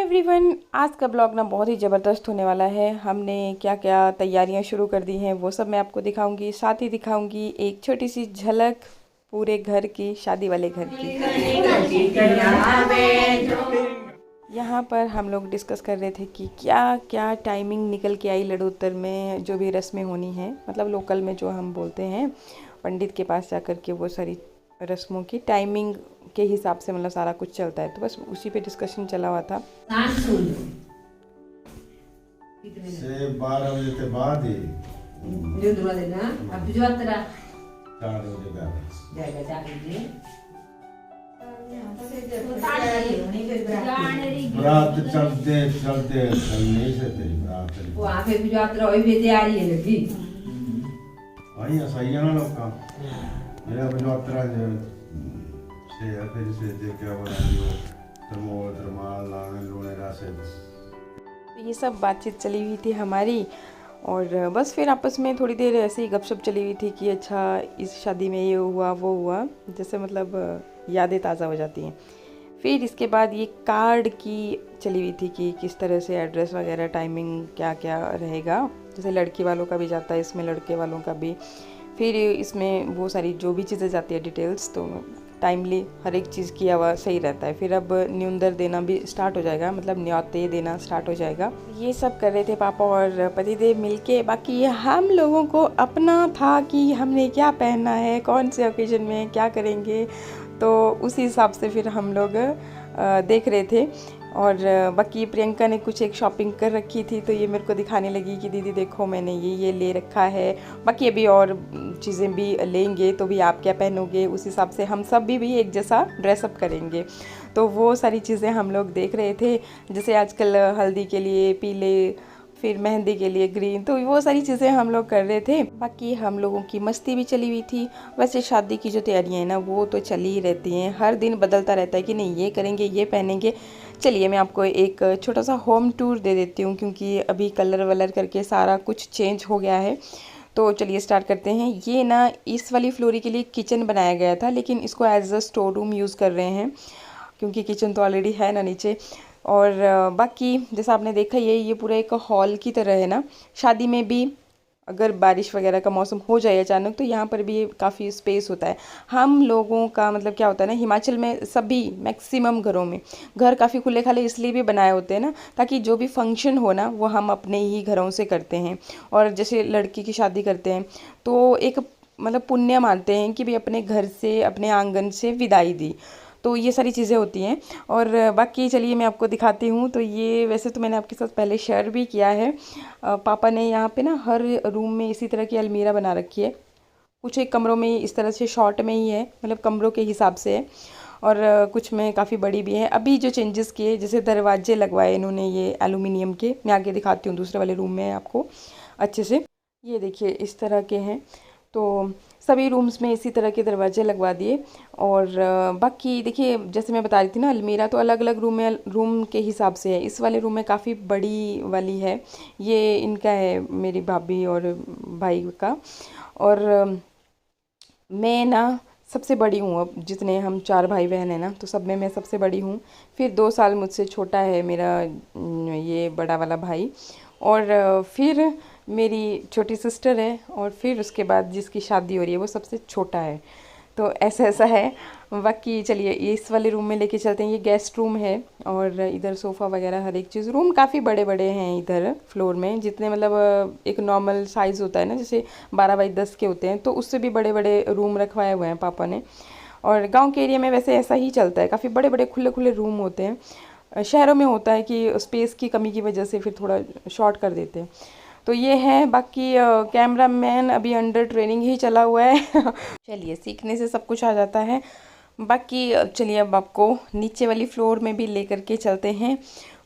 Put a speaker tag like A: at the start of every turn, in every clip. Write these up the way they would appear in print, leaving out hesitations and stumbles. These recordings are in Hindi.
A: एवरीवन, आज का ब्लॉग ना बहुत ही ज़बरदस्त होने वाला है। हमने क्या क्या तैयारियां शुरू कर दी हैं वो सब मैं आपको दिखाऊंगी। साथ ही दिखाऊंगी एक छोटी सी झलक पूरे घर की, शादी वाले घर की। यहाँ पर हम लोग डिस्कस कर रहे थे कि क्या क्या टाइमिंग निकल के आई लड़ोत्तर में, जो भी रस्में होनी हैं, मतलब लोकल में जो हम बोलते हैं, पंडित के पास जा कर के वो सारी रस्मों की टाइमिंग के हिसाब से मतलब सारा कुछ चलता है। तो बस उसी पे डिस्कशन चला हुआ था।
B: से 12 बजे के बाद ही
C: जो दुआ देना अब जो तेरा
B: 4 बजे का
C: जाएगा 4 बजे
B: रात चलते चलते नहीं से तेरी रात
C: वो आफे भी जो तेरा वही भी तैयारी है लगी
B: वही सही है ना लोग का मेरा जो तेरा से फिर से देख क्या बना दियो तरमाल लाने लोने रासे।
A: तो ये सब बातचीत चली हुई थी हमारी, और बस फिर आपस में थोड़ी देर ऐसे ही गपशप चली हुई थी कि अच्छा इस शादी में ये हुआ वो हुआ, जैसे मतलब यादें ताज़ा हो जाती हैं। फिर इसके बाद ये कार्ड की चली हुई थी कि किस तरह से एड्रेस वगैरह, टाइमिंग क्या क्या रहेगा। जैसे लड़की वालों का भी जाता है इसमें, लड़के वालों का भी। फिर इसमें वो सारी जो भी चीज़ें जाती है डिटेल्स, तो टाइमली हर एक चीज़ किया हुआ सही रहता है। फिर अब न्योंदर देना भी स्टार्ट हो जाएगा, मतलब न्योते देना स्टार्ट हो जाएगा। ये सब कर रहे थे पापा और पतिदेव मिलके। बाकी हम लोगों को अपना था कि हमने क्या पहनना है, कौन से ओकेजन में क्या करेंगे, तो उसी हिसाब से फिर हम लोग देख रहे थे। और बाकी प्रियंका ने कुछ एक शॉपिंग कर रखी थी, तो ये मेरे को दिखाने लगी कि दीदी देखो मैंने ये ले रखा है। बाकी अभी और चीज़ें भी लेंगे, तो भी आप क्या पहनोगे, उस हिसाब से हम सब भी एक जैसा ड्रेसअप करेंगे। तो वो सारी चीज़ें हम लोग देख रहे थे। जैसे आजकल हल्दी के लिए पीले, फिर मेहंदी के लिए ग्रीन, तो वो सारी चीज़ें हम लोग कर रहे थे। बाकी हम लोगों की मस्ती भी चली हुई थी। वैसे शादी की जो तैयारियां हैं ना, वो तो चली ही रहती हैं, हर दिन बदलता रहता है कि नहीं ये करेंगे ये पहनेंगे। चलिए मैं आपको एक छोटा सा होम टूर दे देती हूँ, क्योंकि अभी कलर वलर करके सारा कुछ चेंज हो गया है। तो चलिए स्टार्ट करते हैं। ये ना इस वाली फ्लोरी के लिए किचन बनाया गया था, लेकिन इसको as a store room use कर रहे हैं, क्योंकि किचन तो ऑलरेडी है ना नीचे। और बाकी जैसा आपने देखा ये पूरा एक हॉल की तरह है ना। शादी में भी अगर बारिश वगैरह का मौसम हो जाए अचानक, तो यहाँ पर भी काफ़ी स्पेस होता है। हम लोगों का मतलब क्या होता है ना, हिमाचल में सभी मैक्सिमम घरों में घर काफ़ी खुले खाले इसलिए भी बनाए होते हैं ना, ताकि जो भी फंक्शन हो ना वो हम अपने ही घरों से करते हैं। और जैसे लड़की की शादी करते हैं तो एक मतलब पुण्य मानते हैं कि भाई अपने घर से, अपने आंगन से विदाई दी। तो ये सारी चीज़ें होती हैं। और बाकी चलिए मैं आपको दिखाती हूँ। तो ये वैसे तो मैंने आपके साथ पहले शेयर भी किया है। पापा ने यहाँ पे ना हर रूम में इसी तरह की अलमीरा बना रखी है। कुछ एक कमरों में इस तरह से शॉर्ट में ही है, मतलब कमरों के हिसाब से है, और कुछ में काफ़ी बड़ी भी है। अभी जो चेंजेस किए, जैसे दरवाजे लगवाए इन्होंने ये एलुमिनियम के, मैं आगे दिखाती हूँ दूसरे वाले रूम में आपको अच्छे से। ये देखिए इस तरह के हैं। तो सभी रूम्स में इसी तरह के दरवाजे लगवा दिए। और बाकी देखिए जैसे मैं बता रही थी ना, अलमीरा तो अलग अलग रूम के हिसाब से है। इस वाले रूम में काफ़ी बड़ी वाली है, ये इनका है, मेरी भाभी और भाई का। और मैं ना सबसे बड़ी हूँ। अब जितने हम 4 भाई बहन हैं ना, तो सब में मैं सबसे बड़ी हूँ। फिर 2 साल मुझसे छोटा है मेरा ये बड़ा वाला भाई। और फिर मेरी छोटी सिस्टर है, और फिर उसके बाद जिसकी शादी हो रही है वो सबसे छोटा है। तो ऐसा ऐसा है। बाकी चलिए इस वाले रूम में लेके चलते हैं। ये गेस्ट रूम है, और इधर सोफ़ा वगैरह हर एक चीज़। रूम काफ़ी बड़े बड़े हैं इधर फ्लोर में, जितने मतलब एक नॉर्मल साइज़ होता है ना, जैसे 12 बाई 10 के होते हैं, तो उससे भी बड़े बड़े रूम रखवाए हुए हैं पापा ने। और गाँव के एरिया में वैसे ऐसा ही चलता है, काफ़ी बड़े बड़े खुले खुले रूम होते हैं। शहरों में होता है कि स्पेस की कमी की वजह से फिर थोड़ा शॉर्ट कर देते हैं। तो ये है। बाकी कैमरा मैन अभी अंडर ट्रेनिंग ही चला हुआ है। चलिए सीखने से सब कुछ आ जाता है। बाकी चलिए अब आपको नीचे वाली फ्लोर में भी लेकर के चलते हैं।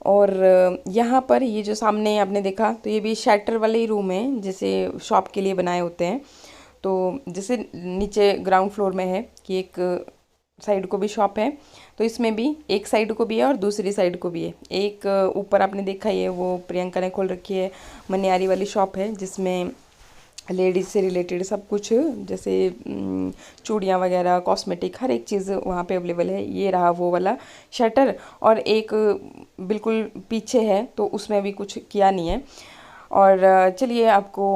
A: और यहाँ पर ये जो सामने आपने देखा, तो ये भी शटर वाले ही रूम है, जैसे शॉप के लिए बनाए होते हैं। तो जैसे नीचे ग्राउंड फ्लोर में है कि एक साइड को भी शॉप है, तो इसमें भी एक साइड को भी है और दूसरी साइड को भी है। एक ऊपर आपने देखा ही है, वो प्रियंका ने खोल रखी है, मनियारी वाली शॉप है, जिसमें लेडीज़ से रिलेटेड सब कुछ, जैसे चूड़ियाँ वगैरह, कॉस्मेटिक, हर एक चीज़ वहाँ पे अवेलेबल है। ये रहा वो वाला शटर। और एक बिल्कुल पीछे है, तो उसमें भी कुछ किया नहीं है। और चलिए आपको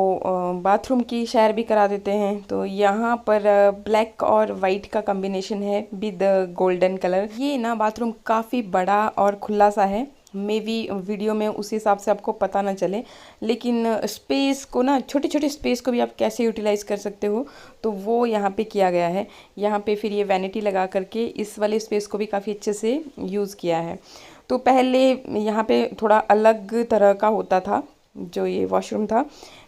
A: बाथरूम की सैर भी करा देते हैं। तो यहाँ पर ब्लैक और वाइट का कॉम्बिनेशन है विद गोल्डन कलर। ये ना बाथरूम काफ़ी बड़ा और खुला सा है, मे बी वीडियो में उस हिसाब से आपको पता ना चले, लेकिन स्पेस को ना, छोटे छोटे स्पेस को भी आप कैसे यूटिलाइज़ कर सकते हो, तो वो यहाँ पे किया गया है। यहाँ पे फिर ये वैनिटी लगा करके इस वाले स्पेस को भी काफ़ी अच्छे से यूज़ किया है। तो पहले यहाँ पे थोड़ा अलग तरह का होता था जो ये वॉशरूम था,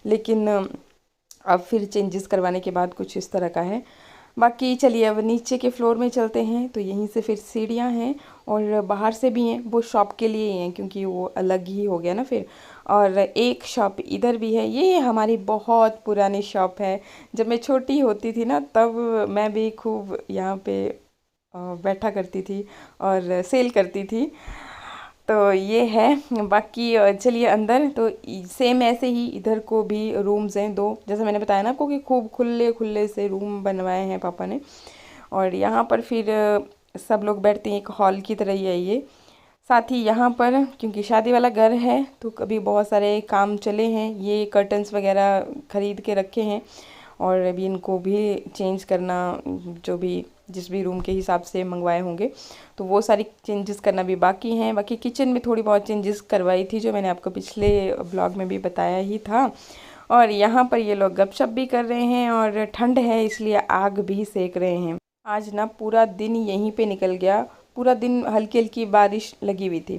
A: लेकिन अब फिर चेंजेस करवाने के बाद कुछ इस तरह का है। बाकी चलिए अब नीचे के फ्लोर में चलते हैं। तो यहीं से फिर सीढ़ियाँ हैं और बाहर से भी हैं, वो शॉप के लिए ही हैं क्योंकि वो अलग ही हो गया ना फिर। और एक शॉप इधर भी है, ये हमारी बहुत पुरानी शॉप है। जब मैं छोटी होती थी ना, तब मैं भी खूब यहाँ पे बैठा करती थी और सेल करती थी। तो ये है। बाकी चलिए अंदर, तो सेम ऐसे ही इधर को भी रूम्स हैं 2, जैसे मैंने बताया ना आपको कि खूब खुले खुले से रूम बनवाए हैं पापा ने। और यहाँ पर फिर सब लोग बैठते हैं, एक हॉल की तरह ही है ये। साथ ही यहाँ पर क्योंकि शादी वाला घर है, तो कभी बहुत सारे काम चले हैं, ये कर्टन्स वगैरह ख़रीद के रखे हैं और अभी इनको भी चेंज करना, जो भी जिस भी रूम के हिसाब से मंगवाए होंगे, तो वो सारी चेंजेस करना भी बाकी हैं। बाकी किचन में थोड़ी बहुत चेंजेस करवाई थी, जो मैंने आपको पिछले ब्लॉग में भी बताया ही था। और यहाँ पर ये लोग गपशप भी कर रहे हैं और ठंड है इसलिए आग भी सेक रहे हैं। आज ना पूरा दिन यहीं पे निकल गया, पूरा दिन हल्की हल्की बारिश लगी हुई थी,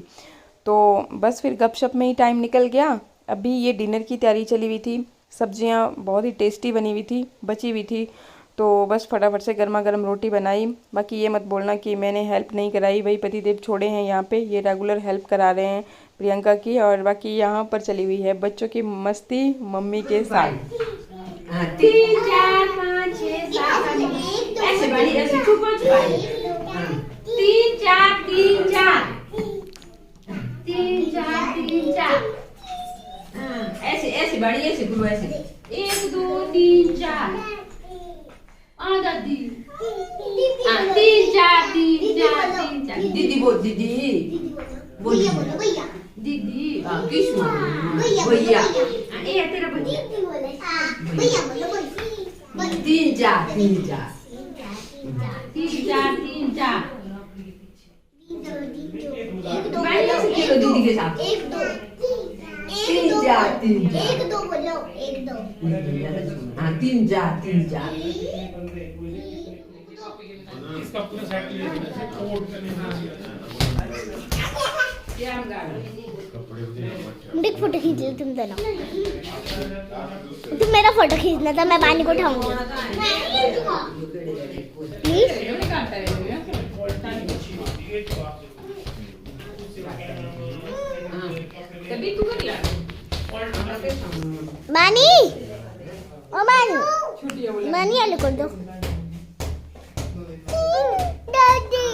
A: तो बस फिर गपशप में ही टाइम निकल गया। अभी ये डिनर की तैयारी चली हुई थी, सब्जियाँ बहुत ही टेस्टी बनी हुई थी, बची हुई थी, तो बस फटाफट से गर्मा गर्म रोटी बनाई। बाकी ये मत बोलना कि मैंने हेल्प नहीं कराई, वही पतिदेव छोड़े हैं यहाँ पे, ये रेगुलर हेल्प करा रहे हैं प्रियंका की। और बाकी यहाँ पर चली हुई है बच्चों की मस्ती मम्मी के साथ।
C: 3 4 5 6 7 ऐसे बड़ी ऐसे चुप हो चुप 3 4 3 4 3 4 3 4 ऐसे ऐसे बड़ी ऐसे गुरु ऐसे 1 2 3 4 दादी 3 4 3 4 3 4 दीदी बोल दीदी भैया दीदी किशु भैया ये तेरा भैया भैया बोलो 3 4 3 4 3 4 3 4 खेलो दीदी के साथ 1 2 3 4 3 1 2 बोलो 1 2 हाँ 3 4 3 4
D: इसका पूरा सेट ले लेना कोड
E: मुझे फोटो खींच लो तुम दोनों। तुम मेरा फोटो खींचना था, मैं पानी को उठाऊंगी प्लीज। मानी ओ मानी मानी आलू कर दो दादी।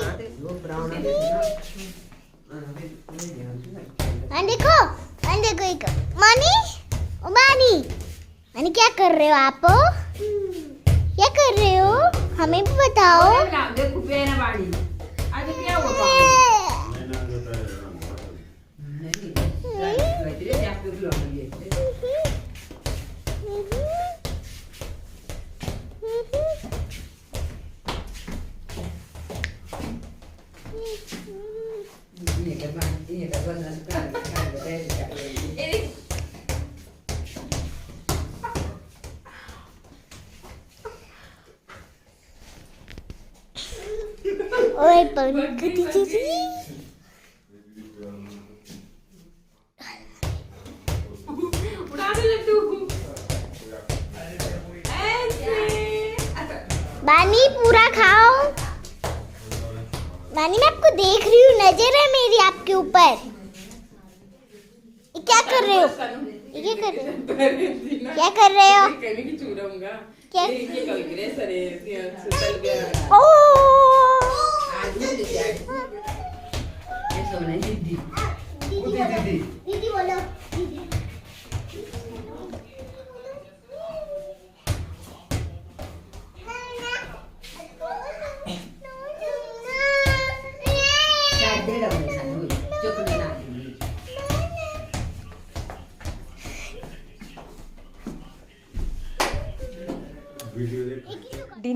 E: देखो एक मानी ओ मानी मानी क्या कर रहे हो आप? क्या कर रहे हो हमें भी बताओ।
C: देखो पेना बाड़ी आज क्या हुआ
E: ओए पंकज जी बानी पूरा खाओ। बानी मैं आपको देख रही हूँ, नजर है मेरी आपके ऊपर। ये क्या कर रहे हो? ये क्या कर रहे हो? क्या कर रहे हो? क्या? दीदी बोलो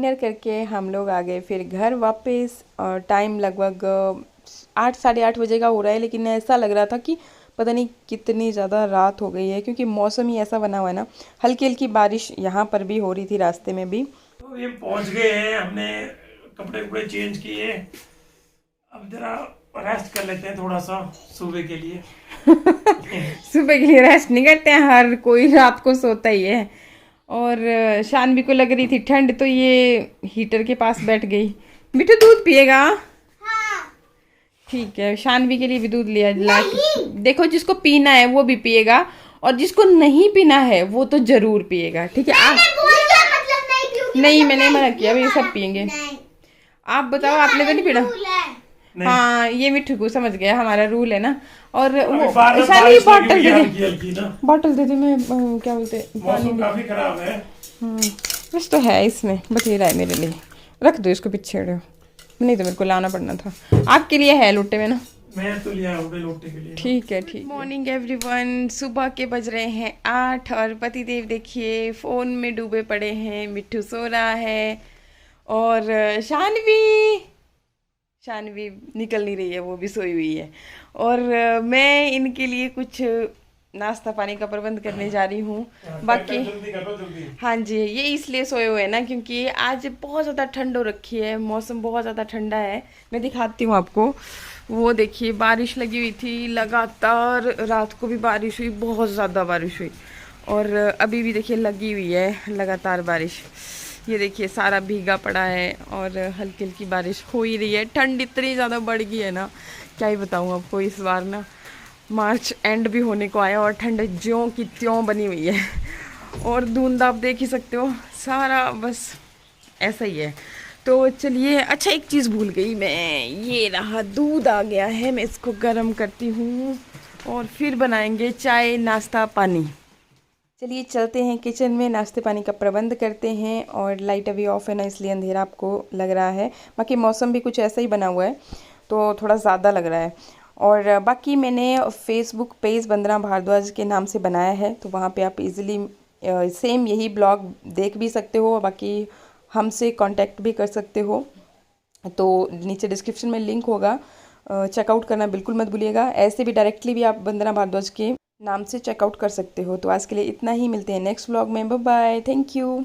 A: डिनर करके हम लोग आ गए फिर घर वापस। और टाइम लगभग 8 साढ़े 8 बजे का हो रहा है, लेकिन ऐसा लग रहा था कि पता नहीं कितनी ज़्यादा रात हो गई है, क्योंकि मौसम ही ऐसा बना हुआ है ना। हल्की हल्की बारिश यहाँ पर भी हो रही थी, रास्ते में भी।
D: तो ये पहुंच गए हैं, हमने कपड़े वपड़े चेंज किए, अब जरा रेस्ट कर लेते हैं थोड़ा सा सुबह के लिए।
A: सुबह के लिए रेस्ट नहीं करते हैं, हर कोई रात को सोता ही है। और शानवी को लग रही थी ठंड, तो ये हीटर के पास बैठ गई। मिठू दूध पिएगा? ठीक है, शानवी के लिए भी दूध लिया ला के। देखो, जिसको पीना है वो भी पिएगा, और जिसको नहीं पीना है वो तो जरूर पिएगा, ठीक है? आप नहीं, मैंने मना किया, ये सब पियेंगे। आप बताओ, आपने तो नहीं पीना? हाँ, ये मिठू को समझ गया, हमारा रूल है ना। और वो शानवी बॉटल दे दे, मैं क्या बोलते,
D: मौसम काफी खराब है।
A: बस तो है इसमें, बथेरा है मेरे लिए। रख दो इसको पीछे, नहीं तो मेरे को लाना पड़ना था। आपके लिए है लोटे में ना,
D: मैं तो लिया हूँ लोटे के लिए।
A: ठीक है, ठीक। मॉर्निंग एवरीवन, सुबह के बज रहे हैं 8 और पतिदेव देखिए फ़ोन में डूबे पड़े हैं। मिट्ठू सो रहा है और शानवी निकल नहीं रही है, वो भी सोई हुई है। और मैं इनके लिए कुछ नाश्ता पानी का प्रबंध करने जा रही हूँ। बाकी
D: जल्दी करो, जल्दी।
A: हाँ जी, ये इसलिए सोए हुए हैं ना, क्योंकि आज बहुत ज़्यादा ठंड हो रखी है, मौसम बहुत ज़्यादा ठंडा है। मैं दिखाती हूँ आपको, वो देखिए बारिश लगी हुई थी लगातार, रात को भी बारिश हुई, बहुत ज़्यादा बारिश हुई, और अभी भी देखिए लगी हुई है लगातार बारिश। ये देखिए सारा भीगा पड़ा है और हल्की हल्की बारिश हो ही रही है। ठंड इतनी ज़्यादा बढ़ गई है ना, क्या ही बताऊँ आपको। इस बार ना मार्च एंड भी होने को आया और ठंड ज्यों की त्यों बनी हुई है, और धुंध आप देख ही सकते हो, सारा बस ऐसा ही है। तो चलिए, अच्छा एक चीज़ भूल गई मैं, ये रहा दूध आ गया है, मैं इसको गर्म करती हूँ और फिर बनाएंगे चाय नाश्ता पानी। चलिए चलते हैं किचन में, नाश्ते पानी का प्रबंध करते हैं। और लाइट अभी ऑफ है ना, इसलिए अंधेरा आपको लग रहा है। बाकी मौसम भी कुछ ऐसा ही बना हुआ है, तो थोड़ा ज़्यादा लग रहा है। और बाकी मैंने फेसबुक पेज वंदना भारद्वाज के नाम से बनाया है, तो वहाँ पे आप इजीली सेम यही ब्लॉग देख भी सकते हो, बाकी हमसे कांटेक्ट भी कर सकते हो। तो नीचे डिस्क्रिप्शन में लिंक होगा, चेकआउट करना बिल्कुल मत भूलिएगा। ऐसे भी डायरेक्टली भी आप वंदना भारद्वाज के नाम से चेकआउट कर सकते हो। तो आज के लिए इतना ही, मिलते हैं नेक्स्ट व्लॉग में, बाय बाय, थैंक यू।